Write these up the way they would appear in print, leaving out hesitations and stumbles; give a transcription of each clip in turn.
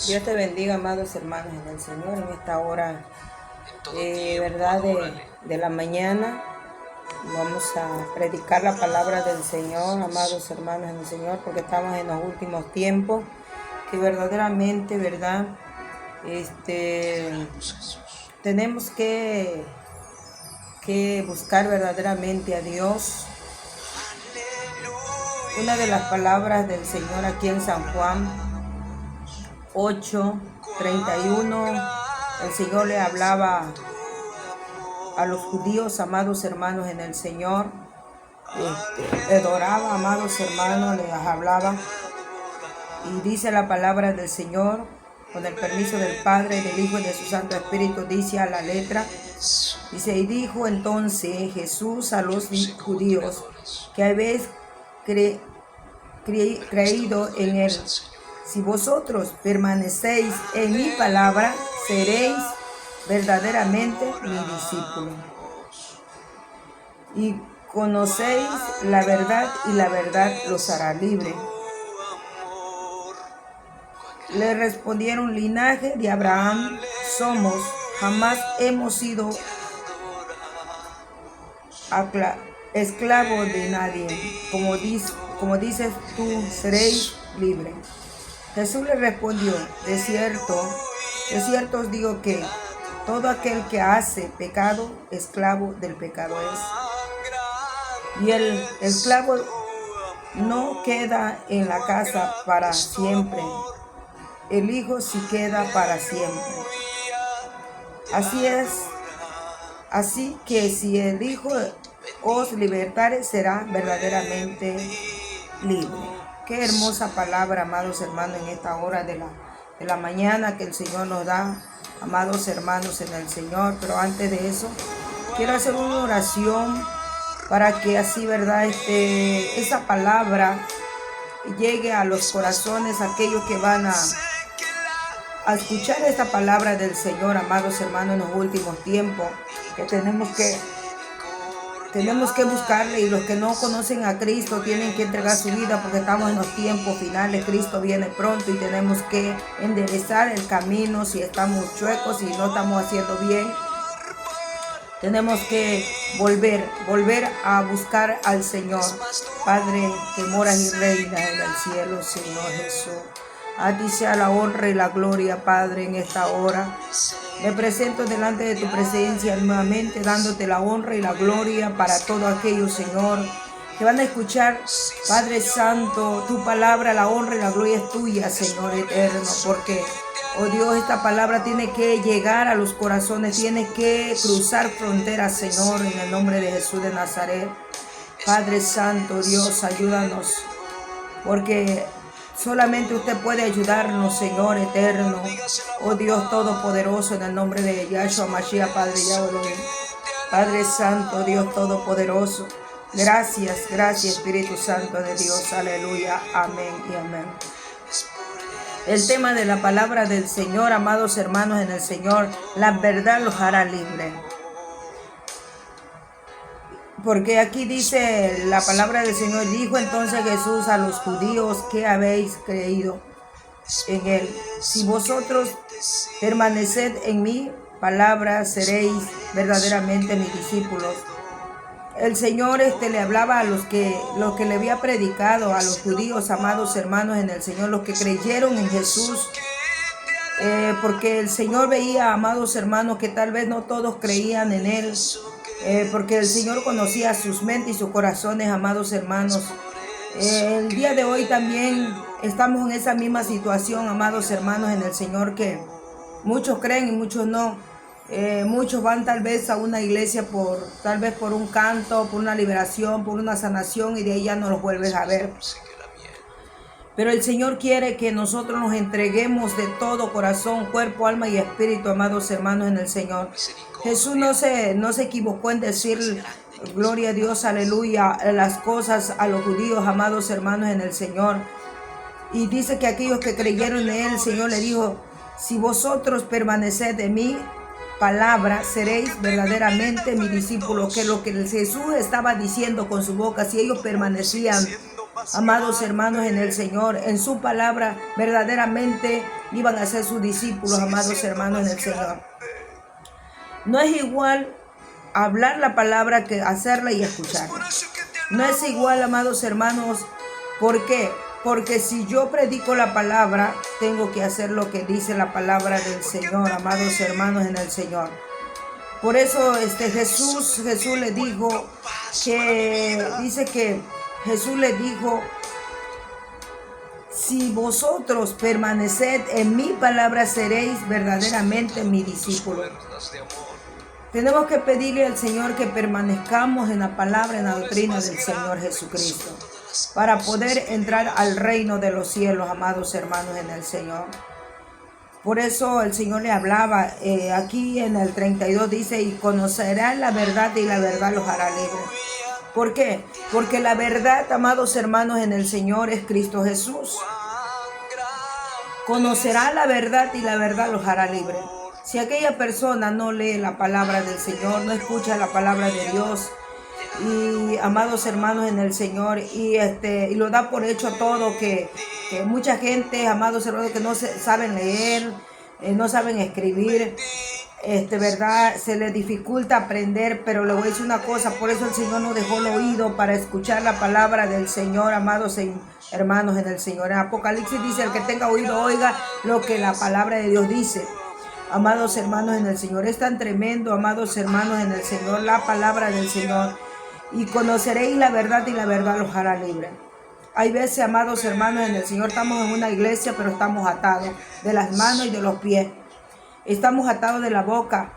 Dios te bendiga, amados hermanos en el Señor, en esta hora, verdad, de la mañana. Vamos a predicar la palabra del Señor, amados hermanos en el Señor, porque estamos en los últimos tiempos, que verdaderamente, verdad, tenemos que buscar verdaderamente a Dios. Una de las palabras del Señor aquí en San Juan 8:31, el Señor le hablaba a los judíos, amados hermanos en el Señor. Le adoraba, amados hermanos, les hablaba. Y dice la palabra del Señor, con el permiso del Padre, del Hijo y de su Santo Espíritu, dice a la letra. Dice: y dijo entonces Jesús a los judíos que habéis creído en él: si vosotros permanecéis en mi palabra, seréis verdaderamente mi discípulo, y conocéis la verdad, y la verdad los hará libre. Le respondieron: linaje de Abraham somos, jamás hemos sido esclavos de nadie. Como dices tú, seréis libres. Jesús le respondió: de cierto os digo que todo aquel que hace pecado, esclavo del pecado es. Y el esclavo no queda en la casa para siempre, el Hijo sí queda para siempre. Así que si el Hijo os libertare, será verdaderamente libre. Qué hermosa palabra, amados hermanos, en esta hora de la mañana que el Señor nos da, amados hermanos en el Señor. Pero antes de eso, quiero hacer una oración para que así, verdad, esa palabra llegue a los corazones, aquellos que van a escuchar esta palabra del Señor, amados hermanos, en los últimos tiempos, que tenemos que buscarle. Y los que no conocen a Cristo tienen que entregar su vida, porque estamos en los tiempos finales. Cristo viene pronto y tenemos que enderezar el camino. Si estamos chuecos y no estamos haciendo bien, tenemos que volver a buscar al Señor. Padre que moras y reinas en el cielo, Señor Jesús, a ti sea la honra y la gloria, Padre, en esta hora. Me presento delante de tu presencia nuevamente, dándote la honra y la gloria para todos aquellos, Señor, que van a escuchar, Padre Santo, tu palabra. La honra y la gloria es tuya, Señor eterno, porque, oh Dios, esta palabra tiene que llegar a los corazones, tiene que cruzar fronteras, Señor, en el nombre de Jesús de Nazaret. Padre Santo, Dios, ayúdanos, porque solamente usted puede ayudarnos, Señor eterno. Oh Dios todopoderoso, en el nombre de Yahshua Mashiach, Padre Yahweh, Padre Santo, Dios todopoderoso. Gracias, Espíritu Santo de Dios. Aleluya, amén y amén. El tema de la palabra del Señor, amados hermanos en el Señor: la verdad los hará libre. Porque aquí dice la palabra del Señor: dijo entonces Jesús a los judíos que habéis creído en él: si vosotros permaneced en mi palabra, seréis verdaderamente mis discípulos. El Señor le hablaba a los que le había predicado, a los judíos, amados hermanos en el Señor, los que creyeron en Jesús. Porque el Señor veía, amados hermanos, que tal vez no todos creían en él. Porque el Señor conocía sus mentes y sus corazones, amados hermanos. El día de hoy también estamos en esa misma situación, amados hermanos en el Señor, que muchos creen y muchos no. Muchos van tal vez a una iglesia tal vez por un canto, por una liberación, por una sanación, y de ahí ya no los vuelves a ver. Pero el Señor quiere que nosotros nos entreguemos de todo corazón, cuerpo, alma y espíritu, amados hermanos en el Señor. Jesús no se equivocó en decir, gloria a Dios, aleluya, las cosas a los judíos, amados hermanos en el Señor. Y dice que aquellos que creyeron en él, el Señor le dijo: si vosotros permaneced en mi palabra, seréis verdaderamente mis discípulos. Que lo que Jesús estaba diciendo con su boca, si ellos permanecían, amados hermanos en el Señor, en su palabra, verdaderamente iban a ser sus discípulos, amados hermanos en el Señor. No es igual hablar la palabra que hacerla y escucharla. No es igual, amados hermanos. ¿Por qué? Porque si yo predico la palabra, tengo que hacer lo que dice la palabra del Señor, amados hermanos en el Señor. Por eso Jesús le dijo Jesús le dijo, si vosotros permaneced en mi palabra, seréis verdaderamente mi discípulo. Tenemos que pedirle al Señor que permanezcamos en la palabra, en la doctrina del Señor Jesucristo, para poder entrar al reino de los cielos, amados hermanos en el Señor. Por eso el Señor le hablaba, aquí en el 32 dice, y conocerán la verdad y la verdad los hará libres. ¿Por qué? Porque la verdad, amados hermanos en el Señor, es Cristo Jesús. Conocerá la verdad y la verdad los hará libres. Si aquella persona no lee la palabra del Señor, no escucha la palabra de Dios, y amados hermanos en el Señor, y lo da por hecho todo, que mucha gente, amados hermanos, que no saben leer, no saben escribir, verdad, se les dificulta aprender. Pero le voy a decir una cosa, por eso el Señor nos dejó el oído para escuchar la palabra del Señor, amados hermanos en el Señor. En Apocalipsis dice, el que tenga oído oiga lo que la palabra de Dios dice. Amados hermanos en el Señor, es tan tremendo, amados hermanos en el Señor, la palabra del Señor. Y conoceréis la verdad y la verdad los hará libres. Hay veces, amados hermanos en el Señor, estamos en una iglesia, pero estamos atados de las manos y de los pies. Estamos atados de la boca.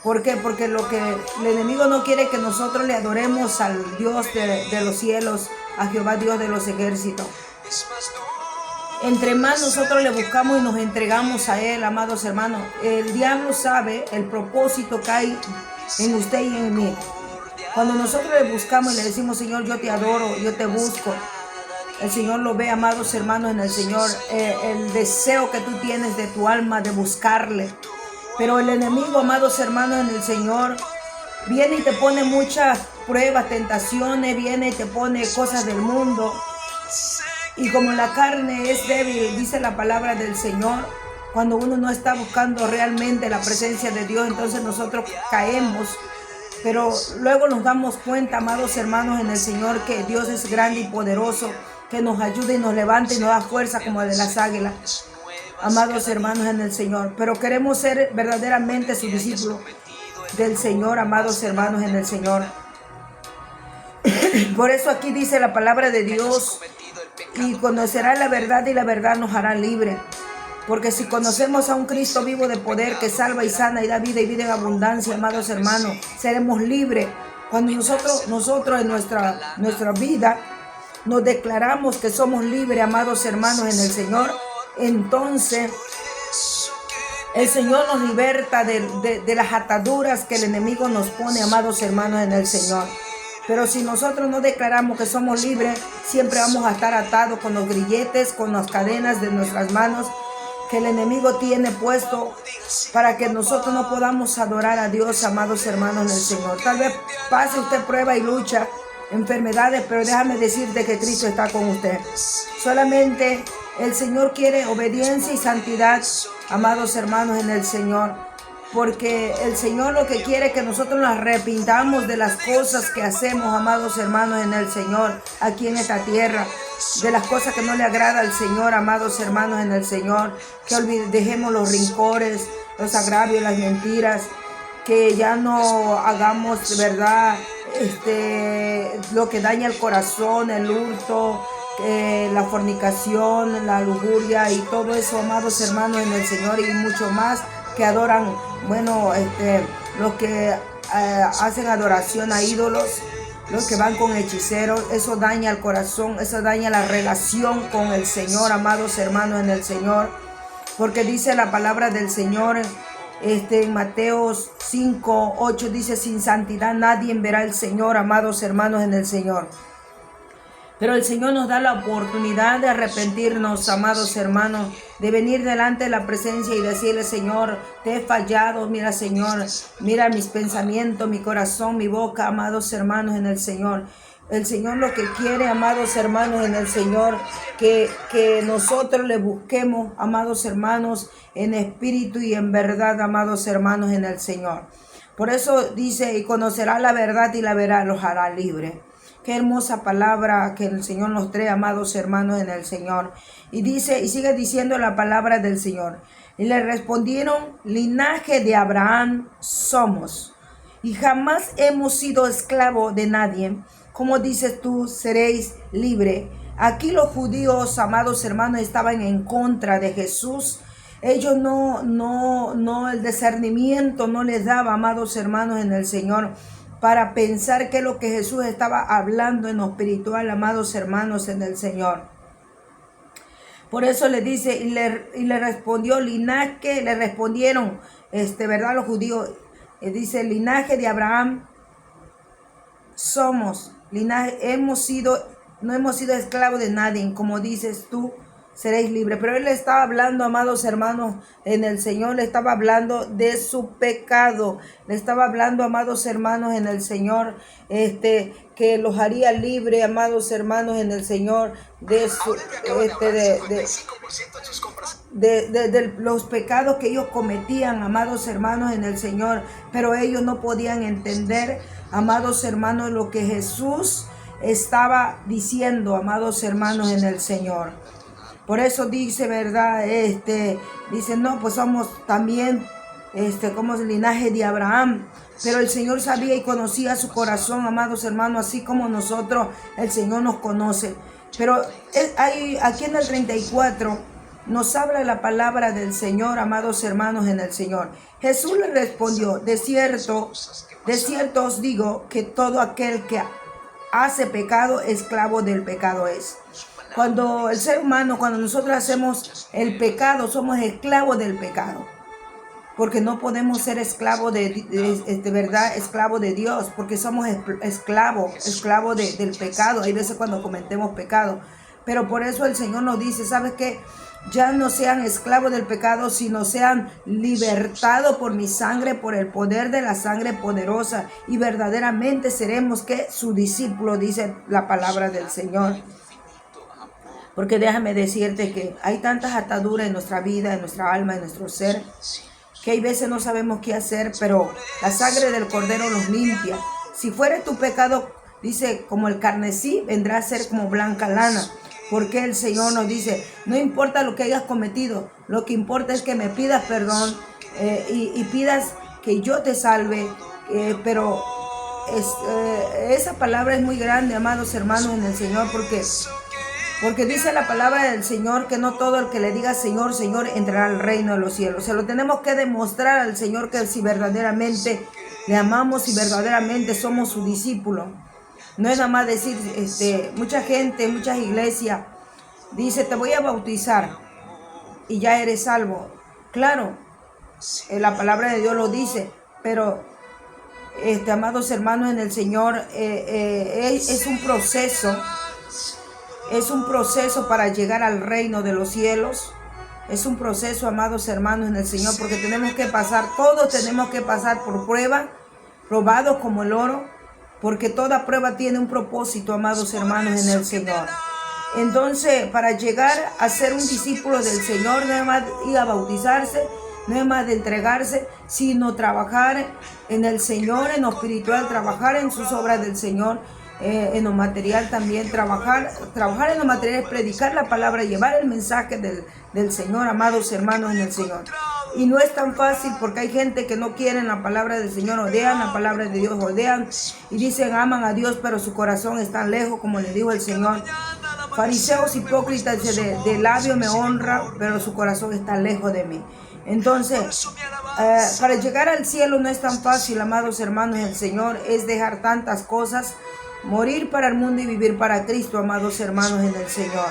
¿Por qué? Porque el enemigo no quiere que nosotros le adoremos al Dios de los cielos, a Jehová Dios de los ejércitos. Entre más nosotros le buscamos y nos entregamos a Él, amados hermanos, el diablo sabe el propósito que hay en usted y en mí. Cuando nosotros le buscamos y le decimos, Señor, yo te adoro, yo te busco, el Señor lo ve, amados hermanos en el Señor, el deseo que tú tienes de tu alma de buscarle. Pero el enemigo, amados hermanos en el Señor, viene y te pone muchas pruebas, tentaciones, viene y te pone cosas del mundo. Y como la carne es débil, dice la palabra del Señor, cuando uno no está buscando realmente la presencia de Dios, entonces nosotros caemos. Pero luego nos damos cuenta, amados hermanos en el Señor, que Dios es grande y poderoso, que nos ayuda y nos levanta y nos da fuerza como de las águilas. Amados hermanos en el Señor, pero queremos ser verdaderamente sus discípulos del Señor, amados hermanos en el Señor. Por eso aquí dice la palabra de Dios, y conocerá la verdad y la verdad nos hará libre. Porque si conocemos a un Cristo vivo de poder que salva y sana y da vida y vida en abundancia, amados hermanos, seremos libres. Cuando nosotros en nuestra vida nos declaramos que somos libres, amados hermanos en el Señor, entonces el Señor nos liberta de las ataduras que el enemigo nos pone, amados hermanos en el Señor. Pero si nosotros no declaramos que somos libres, siempre vamos a estar atados con los grilletes, con las cadenas de nuestras manos que el enemigo tiene puesto para que nosotros no podamos adorar a Dios, amados hermanos en el Señor. Tal vez pase usted prueba y lucha, enfermedades, pero déjame decirte que Cristo está con usted. Solamente el Señor quiere obediencia y santidad, amados hermanos en el Señor. Porque el Señor lo que quiere es que nosotros nos arrepintamos de las cosas que hacemos, amados hermanos en el Señor, aquí en esta tierra, de las cosas que no le agrada al Señor, amados hermanos en el Señor, que dejemos los rencores, los agravios, las mentiras, que ya no hagamos, verdad, lo que daña el corazón, el hurto, la fornicación, la lujuria y todo eso, amados hermanos en el Señor, y mucho más que adoran, los que hacen adoración a ídolos, los que van con hechiceros. Eso daña el corazón, eso daña la relación con el Señor, amados hermanos en el Señor, porque dice la palabra del Señor en Mateo 5:8, dice, sin santidad nadie verá al Señor, amados hermanos en el Señor. Pero el Señor nos da la oportunidad de arrepentirnos, amados hermanos, de venir delante de la presencia y decirle, Señor, te he fallado, mira, Señor, mira mis pensamientos, mi corazón, mi boca, amados hermanos en el Señor. El Señor lo que quiere, amados hermanos, en el Señor, que nosotros le busquemos, amados hermanos, en espíritu y en verdad, amados hermanos, en el Señor. Por eso dice, y conocerá la verdad y la verdad los hará libre. Qué hermosa palabra que el Señor nos trae, amados hermanos, en el Señor. Y dice, y sigue diciendo la palabra del Señor. Y le respondieron, linaje de Abraham somos, y jamás hemos sido esclavos de nadie. Como dices tú, seréis libre. Aquí los judíos, amados hermanos, estaban en contra de Jesús. Ellos el discernimiento no les daba, amados hermanos, en el Señor, para pensar qué es lo que Jesús estaba hablando en lo espiritual, amados hermanos, en el Señor. Por eso le dice, y le respondió linaje, le respondieron, ¿verdad? Los judíos, dice, linaje de Abraham somos, linaje, no hemos sido esclavos de nadie, como dices tú, seréis libres. Pero él le estaba hablando, amados hermanos, en el Señor, le estaba hablando de su pecado, le estaba hablando, amados hermanos, en el Señor, que los haría libre, amados hermanos, en el Señor, de los pecados que ellos cometían, amados hermanos, en el Señor. Pero ellos no podían entender, amados hermanos, lo que Jesús estaba diciendo, amados hermanos, en el Señor. Por eso dice, ¿verdad? Dice, no, pues somos también, como el linaje de Abraham. Pero el Señor sabía y conocía su corazón, amados hermanos, así como nosotros, el Señor nos conoce. Pero aquí en el 34 nos habla la palabra del Señor, amados hermanos, en el Señor. Jesús le respondió, de cierto os digo que todo aquel que hace pecado, esclavo del pecado es. Cuando el ser humano, cuando nosotros hacemos el pecado, somos esclavos del pecado. Porque no podemos ser esclavos verdad, esclavos de Dios, porque somos esclavos del pecado. Hay veces cuando cometemos pecado. Pero por eso el Señor nos dice, ¿sabes qué? Ya no sean esclavos del pecado, sino sean libertados por mi sangre, por el poder de la sangre poderosa. Y verdaderamente seremos que su discípulo, dice la palabra del Señor. Porque déjame decirte que hay tantas ataduras en nuestra vida, en nuestra alma, en nuestro ser, que hay veces no sabemos qué hacer, pero la sangre del Cordero nos limpia. Si fuera tu pecado, dice, como el carmesí, vendrá a ser como blanca lana. Porque el Señor nos dice, no importa lo que hayas cometido, lo que importa es que me pidas perdón y pidas que yo te salve. Pero esa palabra es muy grande, amados hermanos, en el Señor, porque dice la palabra del Señor que no todo el que le diga Señor, Señor entrará al reino de los cielos. Se lo tenemos que demostrar al Señor que si verdaderamente le amamos y verdaderamente somos su discípulo. No es nada más decir, mucha gente, muchas iglesias, dice, te voy a bautizar y ya eres salvo. Claro, la palabra de Dios lo dice, pero, amados hermanos en el Señor, es un proceso. Es un proceso para llegar al reino de los cielos. Es un proceso, amados hermanos en el Señor, porque tenemos que pasar, todos tenemos que pasar por prueba, probados como el oro, porque toda prueba tiene un propósito, amados hermanos en el Señor. Entonces, para llegar a ser un discípulo del Señor, no es más ir a bautizarse, no es más de entregarse, sino trabajar en el Señor, en lo espiritual, trabajar en sus obras del Señor. En lo material también, trabajar en lo material es predicar la palabra, llevar el mensaje del Señor, amados hermanos en el Señor. Y no es tan fácil porque hay gente que no quiere la palabra del Señor, odian la palabra de Dios, odian y dicen aman a Dios, pero su corazón está lejos, como le dijo el Señor. Fariseos hipócritas, de labio me honra, pero su corazón está lejos de mí. Entonces, para llegar al cielo no es tan fácil, amados hermanos, el Señor es dejar tantas cosas, morir para el mundo y vivir para Cristo, amados hermanos en el Señor.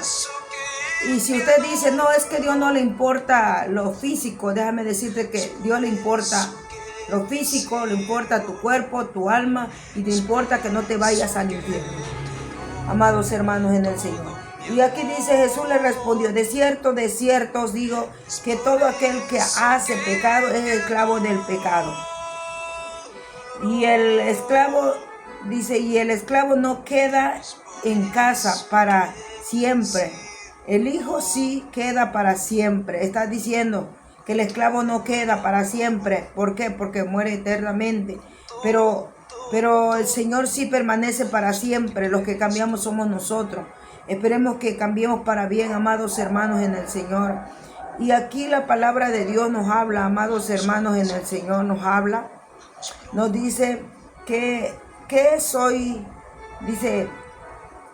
Y si usted dice, no, es que Dios no le importa lo físico, déjame decirte que Dios le importa lo físico, le importa tu cuerpo, tu alma, y te importa que no te vayas al infierno, amados hermanos en el Señor. Y aquí dice, Jesús le respondió, de cierto os digo que todo aquel que hace pecado es esclavo del pecado. Y el esclavo Dice, y el esclavo no queda en casa para siempre. El hijo sí queda para siempre. Está diciendo que el esclavo no queda para siempre. ¿Por qué? Porque muere eternamente. Pero el Señor sí permanece para siempre. Los que cambiamos somos nosotros. Esperemos que cambiemos para bien, amados hermanos en el Señor. Y aquí la palabra de Dios nos habla, amados hermanos en el Señor, nos habla. Nos dice que soy, dice,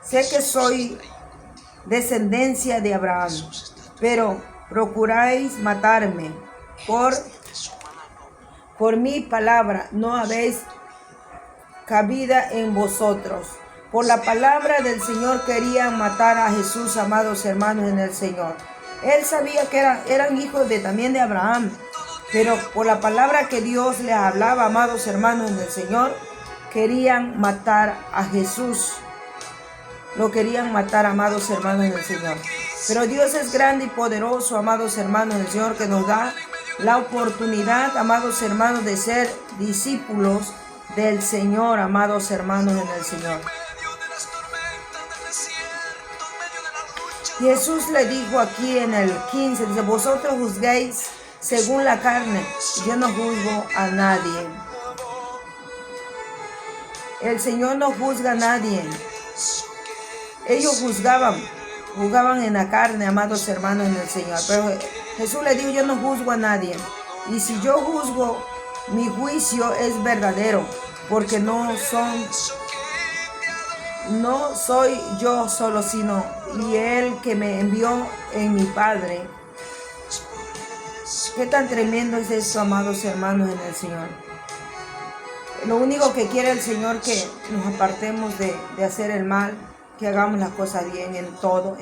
sé que soy descendencia de Abraham, pero procuráis matarme por mi palabra, no habéis cabida en vosotros. Por la palabra del Señor querían matar a Jesús, amados hermanos en el Señor. Él sabía que eran hijos también de Abraham, pero por la palabra que Dios les hablaba, amados hermanos en el Señor, querían matar a Jesús. Lo querían matar, amados hermanos en el Señor. Pero Dios es grande y poderoso, amados hermanos en el Señor, que nos da la oportunidad, amados hermanos, de ser discípulos del Señor, amados hermanos en el Señor. Jesús le dijo aquí en el 15, dice, vosotros juzguéis según la carne, yo no juzgo a nadie. El Señor no juzga a nadie. Ellos juzgaban en la carne, amados hermanos en el Señor. Pero Jesús le dijo, yo no juzgo a nadie. Y si yo juzgo, mi juicio es verdadero, porque no soy yo solo, sino y Él que me envió en mi Padre. Qué tan tremendo es esto, amados hermanos en el Señor. Lo único que quiere el Señor que nos apartemos de hacer el mal, que hagamos las cosas bien en todo.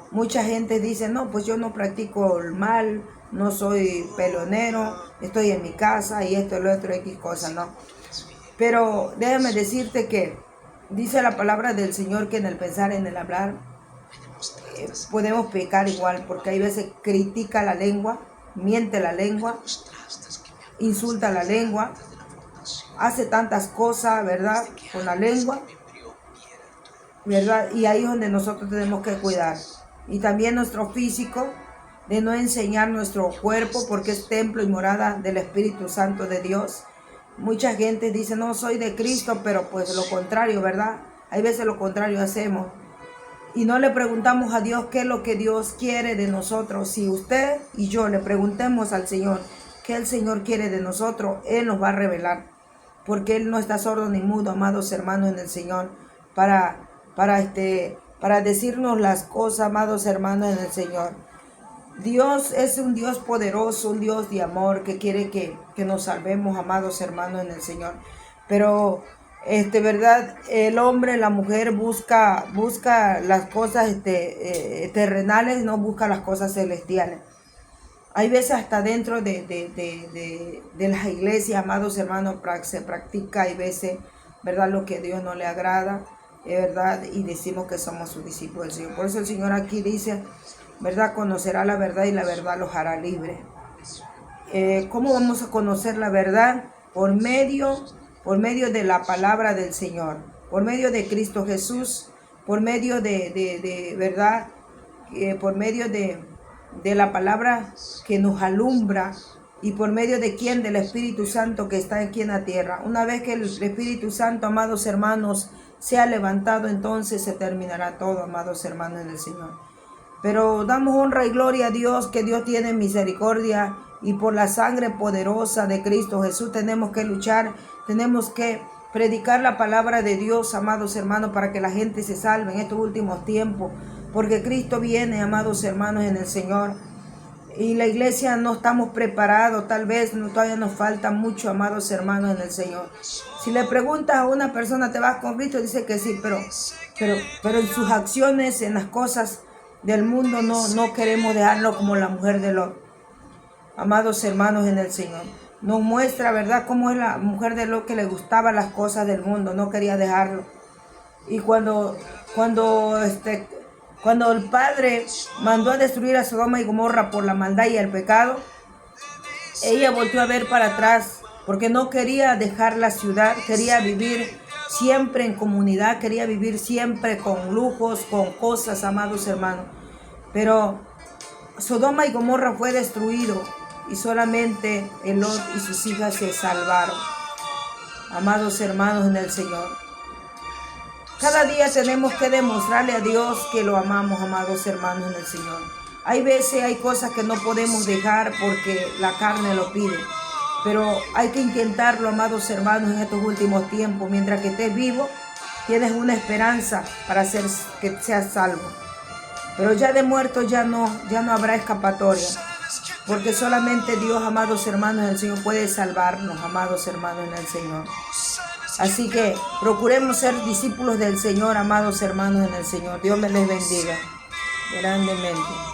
Mucha gente dice, no, pues yo no practico el mal, no soy peleonero, estoy en mi casa y esto, lo otro, X cosas, no. Pero déjame decirte que dice la palabra del Señor que en el pensar, en el hablar, podemos pecar igual, porque hay veces critica la lengua, miente la lengua, insulta la lengua, hace tantas cosas, ¿verdad? Con la lengua, ¿verdad? Y ahí es donde nosotros tenemos que cuidar. Y también nuestro físico, de no enseñar nuestro cuerpo, porque es templo y morada del Espíritu Santo de Dios. Mucha gente dice, no, soy de Cristo, pero pues lo contrario, ¿verdad? Hay veces lo contrario hacemos. Y no le preguntamos a Dios qué es lo que Dios quiere de nosotros. Si usted y yo le preguntemos al Señor qué el Señor quiere de nosotros, Él nos va a revelar. Porque Él no está sordo ni mudo, amados hermanos en el Señor, para decirnos las cosas, amados hermanos en el Señor. Dios es un Dios poderoso, un Dios de amor que quiere que nos salvemos, amados hermanos en el Señor. Pero, verdad, el hombre, la mujer busca las cosas terrenales, no busca las cosas celestiales. Hay veces hasta dentro de las iglesias, amados hermanos, se practica, hay veces, ¿verdad?, lo que a Dios no le agrada, ¿verdad? Y decimos que somos sus discípulos del Señor. Por eso el Señor aquí dice, ¿verdad?, conocerá la verdad y la verdad los hará libres. ¿Cómo vamos a conocer la verdad? Por medio de la palabra del Señor, por medio de Cristo Jesús, por medio de ¿verdad? Por medio de la palabra que nos alumbra y por medio de quién, del Espíritu Santo que está aquí en la tierra. Una vez que el Espíritu Santo, amados hermanos, sea levantado, entonces se terminará todo, amados hermanos en el Señor. Pero damos honra y gloria a Dios, que Dios tiene misericordia, y por la sangre poderosa de Cristo Jesús tenemos que luchar, tenemos que predicar la palabra de Dios, amados hermanos, para que la gente se salve en estos últimos tiempos, porque Cristo viene, amados hermanos en el Señor, y la iglesia no estamos preparados, tal vez todavía nos falta mucho, amados hermanos en el Señor. Si le preguntas a una persona, ¿te vas con Cristo?, dice que sí, pero en sus acciones, en las cosas del mundo, no queremos dejarlo como la mujer de Lot. Amados hermanos en el Señor, nos muestra, ¿verdad?, cómo es la mujer de Lot, que le gustaban las cosas del mundo, no quería dejarlo. Y cuando el Padre mandó a destruir a Sodoma y Gomorra por la maldad y el pecado, ella volvió a ver para atrás porque no quería dejar la ciudad, quería vivir siempre en comunidad, quería vivir siempre con lujos, con cosas, amados hermanos. Pero Sodoma y Gomorra fue destruido y solamente Lot y sus hijas se salvaron. Amados hermanos en el Señor, cada día tenemos que demostrarle a Dios que lo amamos, amados hermanos en el Señor. Hay veces, hay cosas que no podemos dejar porque la carne lo pide. Pero hay que intentarlo, amados hermanos, en estos últimos tiempos. Mientras que estés vivo, tienes una esperanza para que seas salvo. Pero ya de muerto ya no habrá escapatoria. Porque solamente Dios, amados hermanos en el Señor, puede salvarnos, amados hermanos en el Señor. Así que procuremos ser discípulos del Señor, amados hermanos en el Señor. Dios me les bendiga grandemente.